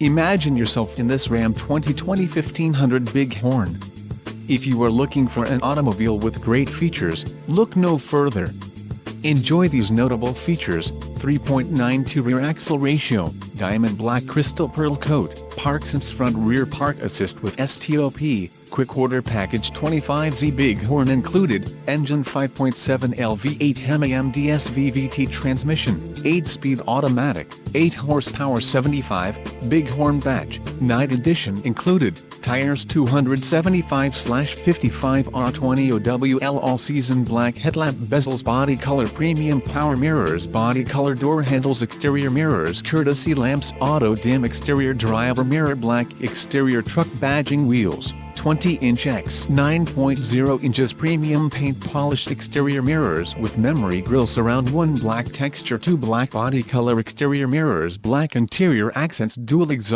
Imagine yourself in this Ram 2020 1500 Bighorn. If you are looking for an automobile with great features, look no further. Enjoy these notable features: 3.92 rear axle ratio, diamond black crystal pearl coat, park sense front rear park assist with STOP, quick order package 25Z Bighorn included, engine 5.7L V8 HEMA MDS VVT transmission, 8-speed automatic, 8 horsepower 75, Bighorn badge, night edition included, tires 275/55 R20 OWL all-season black headlamp bezels body color premium power mirrors body color door handles exterior mirrors courtesy lamps auto dim exterior driver mirror black exterior truck badging wheels 20-inch x 9.0 inches premium paint polished exterior mirrors with memory grille surround 1 black texture 2 black body color exterior mirrors black interior accents dual exhaust